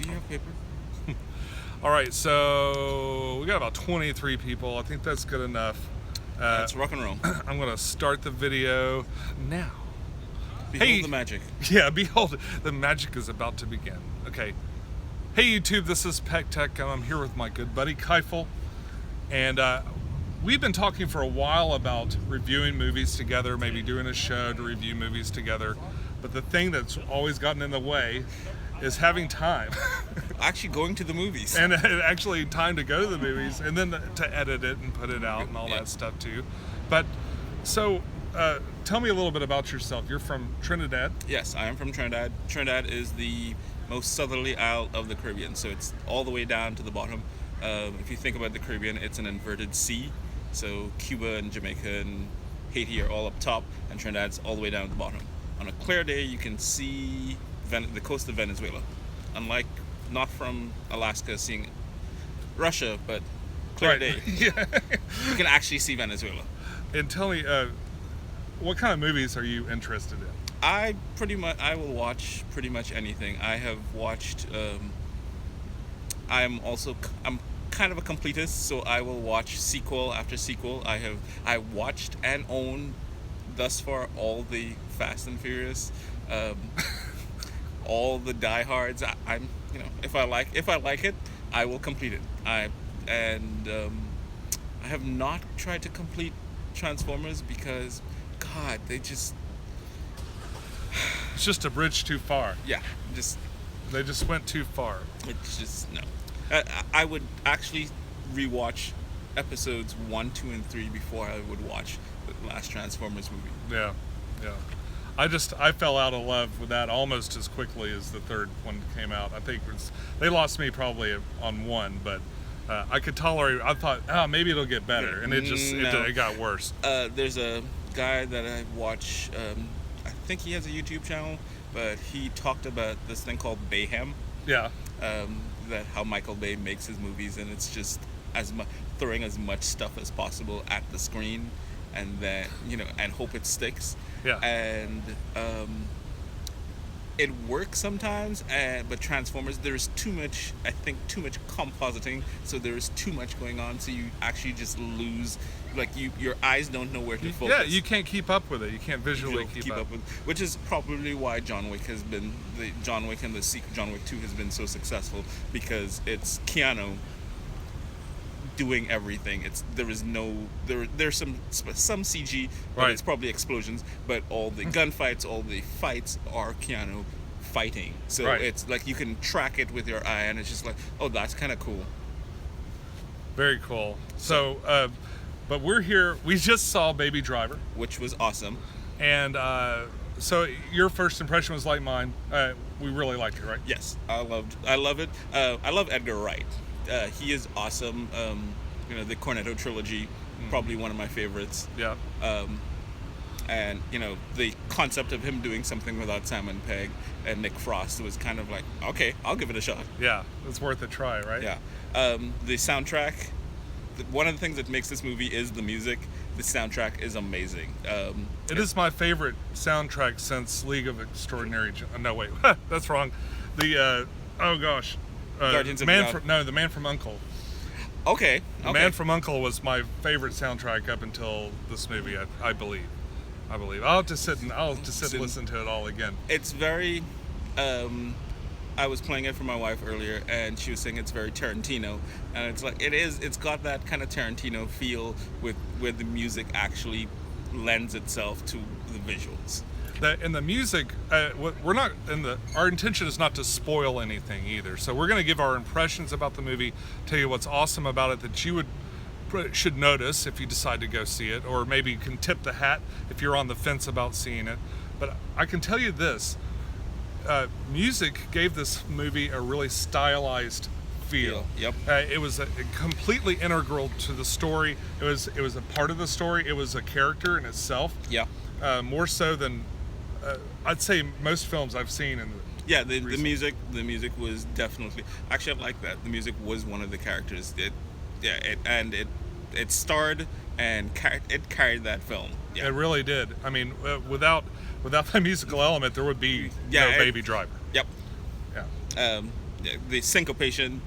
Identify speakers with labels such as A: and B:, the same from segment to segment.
A: you have paper?
B: All right, so we got about 23 people. I think that's good enough.
A: Let's rock and roll.
B: I'm going to start the video now.
A: Behold
B: Hey.
A: the magic.
B: Yeah, behold, the magic is about to begin. Okay. Hey, YouTube, this is Peck Tech, and I'm here with my good buddy, Keifel. And we've been talking for a while about reviewing movies together, maybe doing a show to review movies together. But the thing that's always gotten in the way is having time.
A: Actually going to the movies.
B: And actually time to go to the movies, and then to edit it and put it out and all that stuff too. But so tell me a little bit about yourself. You're from Trinidad.
A: Yes, I am from Trinidad. Trinidad is the most southerly isle of the Caribbean, so it's all the way down to the bottom. If you think about the Caribbean, it's an inverted C. So Cuba and Jamaica and Haiti are all up top, and Trinidad's all the way down at the bottom. On a clear day, you can see the coast of Venezuela. Unlike not from Alaska seeing Russia, but clear
B: Right.
A: day,
B: Yeah.
A: you can actually see Venezuela.
B: And tell me, what kind of movies are you interested in?
A: I will watch pretty much anything. I have watched. I'm kind of a completist, so I will watch sequel after sequel. I watched and own thus far all the Fast and Furious, all the Die Hards. I'm if I like it, I will complete it. I have not tried to complete Transformers because God, they just
B: It's just a bridge too far. They just went too far.
A: it's just no. I would actually rewatch episodes 1, 2, and 3 before I would watch the last Transformers movie.
B: Yeah. I fell out of love with that almost as quickly as the third one came out. I think they lost me probably on one, but I could tolerate. I thought, maybe it'll get better, and it got worse.
A: There's a guy that I watch. I think he has a YouTube channel, but he talked about this thing called Bayhem.
B: Yeah.
A: That how Michael Bay makes his movies, and it's just throwing as much stuff as possible at the screen, and then and hope it sticks.
B: Yeah.
A: And it works sometimes, but Transformers, there's too much compositing, so there's too much going on, so you actually just lose, your eyes don't know where to focus.
B: Yeah, you can't keep up with it. You can't visually keep up
A: with, which is probably why John Wick and the sequel John Wick 2 has been so successful, because it's Keanu doing everything. There's some CG, but
B: Right.
A: It's probably explosions, but all the gunfights, all the fights are Keanu fighting. So
B: Right.
A: It's like you can track it with your eye, and it's just like, oh, that's kind of cool.
B: Very cool. So, but we're here. We just saw Baby Driver,
A: Which was awesome.
B: and so your first impression was like mine. We really liked it, right?
A: Yes, I love it. I love Edgar Wright. He is awesome. The Cornetto trilogy, probably one of my favorites.
B: Yeah.
A: And the concept of him doing something without Simon Pegg and Nick Frost was kind of like, okay, I'll give it a shot.
B: Yeah, it's worth a try, right?
A: Yeah. The soundtrack. One of the things that makes this movie is the music. The soundtrack is amazing.
B: It is my favorite soundtrack since League of Extraordinary. No, wait, that's wrong. The
A: Guardians of the
B: The Man from U.N.C.L.E.
A: Okay.
B: The Man from U.N.C.L.E. was my favorite soundtrack up until this movie. I believe. I'll have to sit and listen to it all again.
A: It's very. I was playing it for my wife earlier, and she was saying it's very Tarantino, and it's like it is. It's got that kind of Tarantino feel with where the music actually lends itself to the visuals.
B: The music, our intention is not to spoil anything either. So we're going to give our impressions about the movie, tell you what's awesome about it that you should notice if you decide to go see it, or maybe you can tip the hat if you're on the fence about seeing it. But I can tell you this, music gave this movie a really stylized feel.
A: Yep.
B: It was completely integral to the story. It was a part of the story. It was a character in itself.
A: Yeah.
B: More so than I'd say most films I've seen.
A: The music was definitely. Actually, I like that. The music was one of the characters. It starred and it carried that film. Yeah.
B: It really did. I mean, without the musical element, there would be no Baby Driver.
A: Yep.
B: Yeah.
A: the syncopation.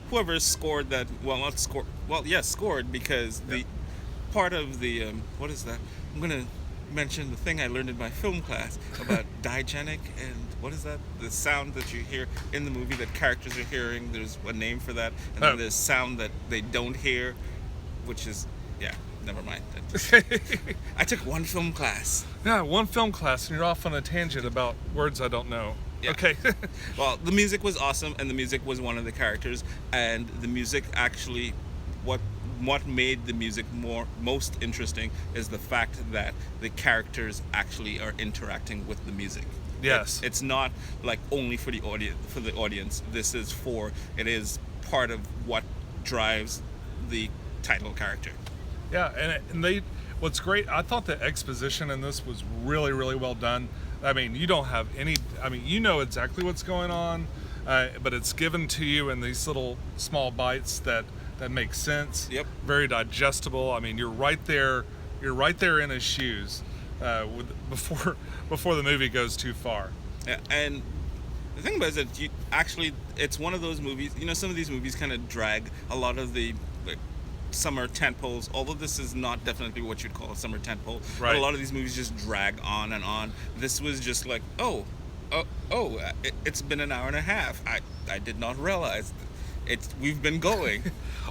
A: Whoever scored that, well, not scored, well, yes, scored because
B: Yeah.
A: the part of the what is that? I'm gonna mention the thing I learned in my film class about diegetic and what is that? The sound that you hear in the movie that characters are hearing. There's a name for that, and
B: Oh.
A: then there's sound that they don't hear, which is yeah. Never mind. I took one film class.
B: Yeah, one film class, and you're off on a tangent about words I don't know.
A: Yeah.
B: Okay.
A: Well, the music was awesome, and the music was one of the characters, and the music actually, what made the music most interesting is the fact that the characters actually are interacting with the music.
B: Yes.
A: It's not like only for the audience. This is it is part of what drives the title character.
B: Yeah, and they, what's great, I thought the exposition in this was really, really well done. I mean, you don't have any, I mean, you know exactly what's going on, but it's given to you in these little small bites that make sense.
A: Yep.
B: Very digestible. I mean, you're right there in his shoes before the movie goes too far.
A: Yeah, and the thing about it is that it's one of those movies. You know, some of these movies kind of drag a lot of the like, summer tentpoles. Although this is not definitely what you'd call a summer tentpole, but
B: Right.
A: a lot of these movies just drag on and on. This was just like, it's been an hour and a half. I did not realize we've been going.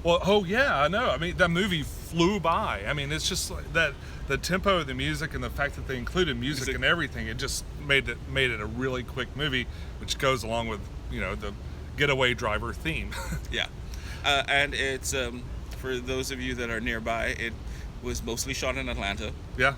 B: Well, oh yeah, I know. I mean, that movie flew by. I mean, it's just like that, the tempo of the music and the fact that they included music and everything. It just made it a really quick movie, which goes along with the Getaway Driver theme.
A: Yeah, and it's for those of you that are nearby, it was mostly shot in Atlanta,
B: Yeah,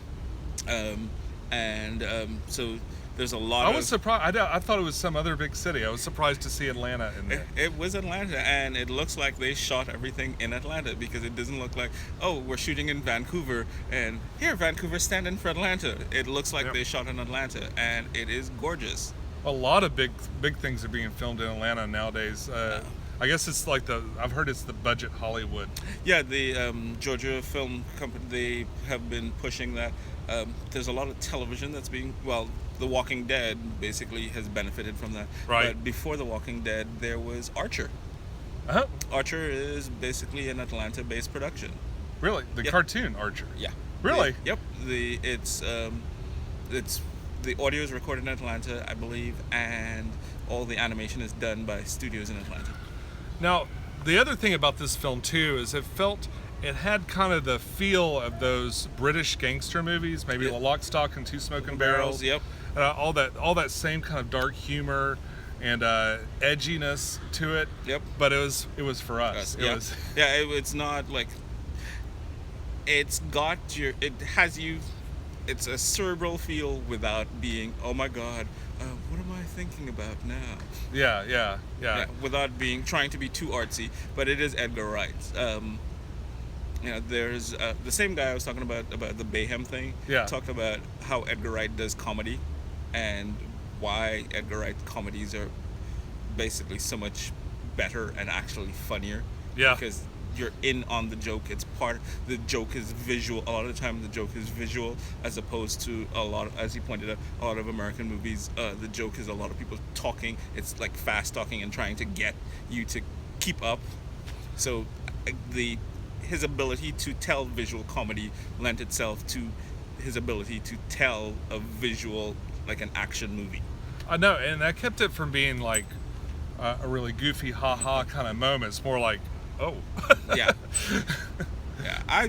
A: so there's a lot.
B: I was surprised. I thought it was some other big city. I was surprised to see Atlanta in there.
A: It was Atlanta, and it looks like they shot everything in Atlanta because it doesn't look like, oh, we're shooting in Vancouver, and here, Vancouver, stand in for Atlanta. It looks like
B: Yep.
A: they shot in Atlanta, and it is gorgeous.
B: A lot of big things are being filmed in Atlanta nowadays. I guess it's like I've heard it's the budget Hollywood.
A: Yeah, the Georgia Film Company, they have been pushing that. There's a lot of television that's The Walking Dead basically has benefited from that.
B: Right.
A: But before The Walking Dead, there was Archer.
B: Uh-huh.
A: Archer is basically an Atlanta-based production.
B: Really? The
A: Yep.
B: cartoon Archer?
A: Yeah.
B: Really?
A: Yep. It's the audio is recorded in Atlanta, I believe, and all the animation is done by studios in Atlanta.
B: Now, the other thing about this film too is it had kind of the feel of those British gangster movies, maybe
A: Yep.
B: The Lock, Stock, and Two Smoking Barrels.
A: Yep.
B: All that same kind of dark humor and edginess to it.
A: Yep.
B: But it was for us. It
A: yeah.
B: was.
A: Yeah. It's not like. It has you. It's a cerebral feel without being. Oh my God. What am I thinking about now?
B: Yeah.
A: Without trying to be too artsy, but it is Edgar Wright. There's the same guy I was talking about the Bayhem thing.
B: Yeah.
A: Talked about how Edgar Wright does comedy, and why Edgar Wright comedies are basically so much better and actually funnier.
B: Yeah.
A: Because you're in on the joke. The joke is visual. A lot of the time, the joke is visual, as opposed to as he pointed out, a lot of American movies. The joke is a lot of people talking. It's like fast talking and trying to get you to keep up. So, his ability to tell visual comedy lent itself to his ability to tell a visual, like an action movie.
B: I know, and that kept it from being like a really goofy ha-ha kind of moment. It's more like, oh.
A: Yeah. Yeah.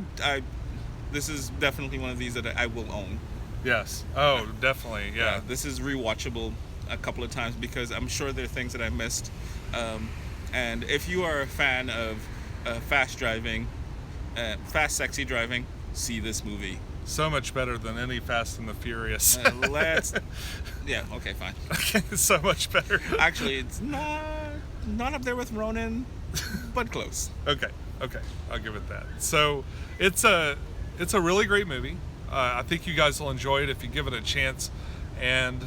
A: This is definitely one of these that I will own.
B: Yes. Oh, definitely. Yeah.
A: This is rewatchable a couple of times because I'm sure there are things that I missed. And if you are a fan of fast sexy driving, see this movie.
B: So much better than any Fast and the Furious.
A: Yeah, okay, fine.
B: So much better.
A: Actually, it's not up there with Ronin, but close.
B: Okay, I'll give it that. So it's a really great movie. I think you guys will enjoy it if you give it a chance. And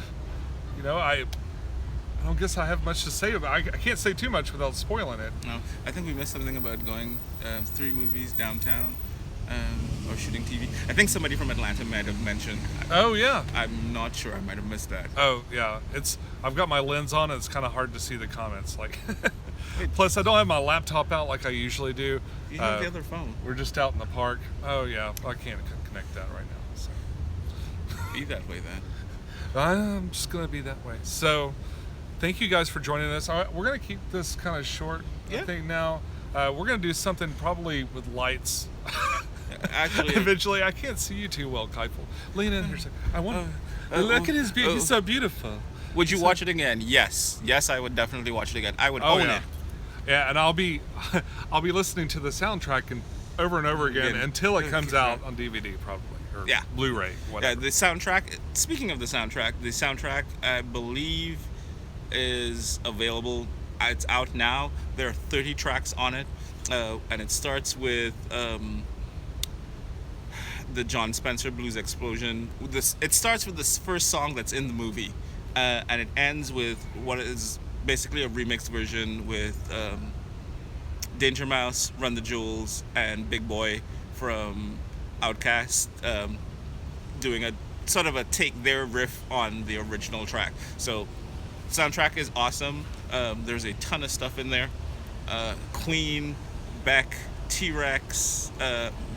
B: I don't guess I have much to say about it. I can't say too much without spoiling it.
A: No, I think we missed something about going 3 movies downtown. or shooting TV. I think somebody from Atlanta might have mentioned.
B: Oh yeah.
A: I'm not sure. I might have missed that.
B: Oh yeah. I've got my lens on, and it's kind of hard to see the comments. Like, plus I don't have my laptop out like I usually do.
A: You have the other phone.
B: We're just out in the park. Oh yeah. I can't connect that right now. So.
A: Be that way then.
B: I'm just gonna be that way. So, thank you guys for joining us. All right, we're gonna keep this kind of short.
A: Yeah.
B: I think now we're gonna do something probably with lights.
A: Actually,
B: Eventually, I can't see you too well, Keifel. Lean in here. I want. Look at his beauty. He's so beautiful.
A: would you watch it again? Yes. Yes, I would definitely watch it again. I would own
B: yeah.
A: it.
B: Yeah, and I'll be listening to the soundtrack over and over again until it comes out on DVD, probably, or
A: Yeah.
B: Blu-ray,
A: Yeah,
B: whatever.
A: the soundtrack. Speaking of the soundtrack I believe is available. It's out now. There are 30 tracks on it, and it starts with the John Spencer Blues Explosion. It starts with this first song that's in the movie, and it ends with what is basically a remixed version with Danger Mouse, Run the Jewels, and Big Boy from Outkast doing a sort of a take their riff on the original track. So soundtrack is awesome. There's a ton of stuff in there. Queen, Beck, T-Rex,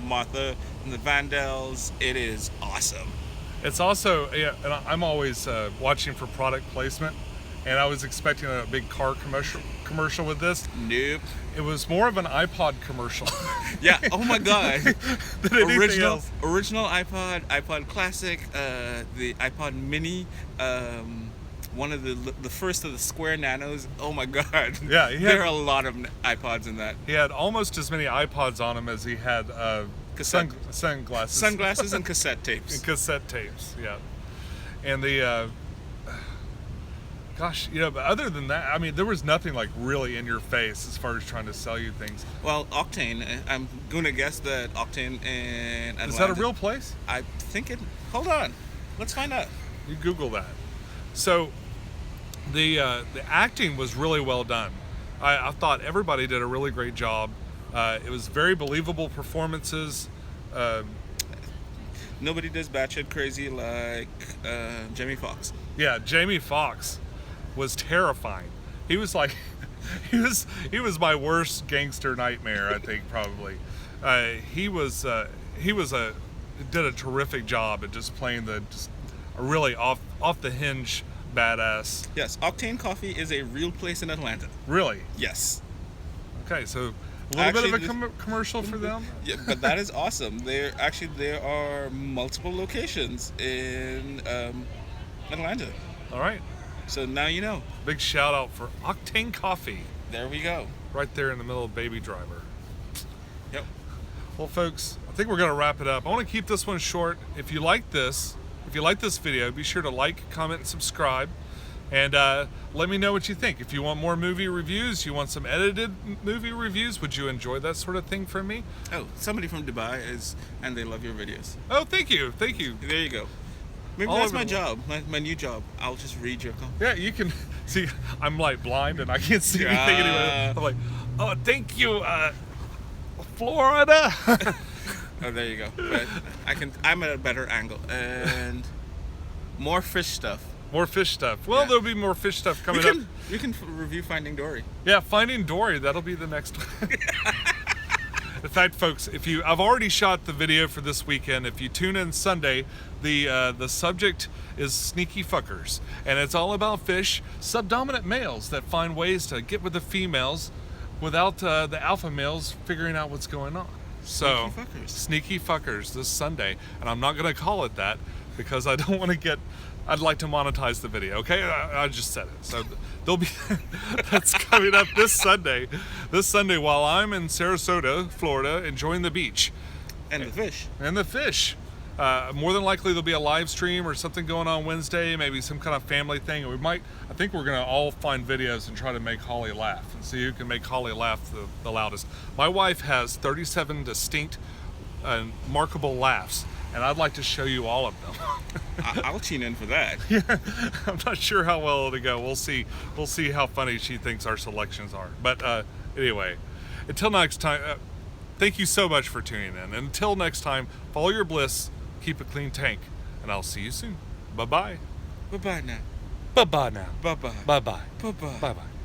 A: Martha and the Vandals. It is awesome.
B: It's also, yeah, and I'm always watching for product placement, and I was expecting a big car commercial with this.
A: Nope.
B: It was more of an iPod commercial.
A: Yeah. Oh my God.
B: than anything else.
A: Original iPod Classic, the iPod Mini, one of the first of the Square Nanos. Oh my God.
B: Yeah,
A: there are a lot of iPods in that.
B: He had almost as many iPods on him as he had sunglasses.
A: Sunglasses and cassette tapes.
B: And cassette tapes, yeah. And the, gosh, you know, but other than that, I mean, there was nothing like really in your face as far as trying to sell you things.
A: Well, Octane, I'm going to guess that Octane in Atlanta.
B: Is that a real place?
A: I think it. Hold on. Let's find out.
B: You Google that. So, the acting was really well done. I thought everybody did a really great job. It was very believable performances.
A: Nobody does batshit crazy like Jamie Foxx.
B: Yeah, Jamie Foxx was terrifying. He was like, he was my worst gangster nightmare. I think probably. He did a terrific job at just playing a really off the hinge badass.
A: Yes, Octane Coffee is a real place in Atlanta.
B: Really?
A: Yes.
B: Okay, so a little bit of a commercial for them.
A: Yeah, but that is awesome. There are multiple locations in Atlanta.
B: All right.
A: So now you know.
B: Big shout out for Octane Coffee.
A: There we go.
B: Right there in the middle of Baby Driver.
A: Yep.
B: Well, folks, I think we're going to wrap it up. I want to keep this one short. If you like this video, be sure to like, comment, and subscribe. And let me know what you think. If you want more movie reviews, you want some edited movie reviews, would you enjoy that sort of thing from me?
A: Oh, somebody from Dubai and they love your videos.
B: Oh, thank you. Thank you.
A: There you go. Maybe
B: All
A: that's
B: over
A: my
B: the
A: job, my new job. I'll just read your comments.
B: Yeah, you can see. I'm like blind and I can't see anything anyway. I'm like, oh, thank you, Florida.
A: Oh, there you go. But I'm at a better angle and more fish stuff.
B: More fish stuff. Well,
A: Yeah.
B: there'll be more fish stuff coming up.
A: You can review Finding Dory.
B: Yeah, Finding Dory. That'll be the next one. In fact, folks, I've already shot the video for this weekend. If you tune in Sunday, the subject is sneaky fuckers, and it's all about fish, subdominant males that find ways to get with the females without the alpha males figuring out what's going on. So, sneaky fuckers this Sunday, and I'm not going to call it that because I don't want to get. I'd like to monetize the video, okay? I just said it. So there'll be that's coming up this Sunday. This Sunday while I'm in Sarasota, Florida, enjoying the beach.
A: And the fish.
B: And the fish. More than likely there'll be a live stream or something going on Wednesday, maybe some kind of family thing. I think we're gonna all find videos and try to make Holly laugh and see who can make Holly laugh the loudest. My wife has 37 distinct and markable laughs, and I'd like to show you all of them.
A: I'll tune in for that.
B: Yeah, I'm not sure how well it'll go. We'll see how funny she thinks our selections are. But anyway, until next time, Thank you so much for tuning in. And until next time, follow your bliss, keep a clean tank, and I'll see you soon. Bye-bye.
A: Bye bye now.
B: Bye-bye now.
A: Bye bye.
B: Bye-bye.
A: Bye bye.
B: Bye-bye.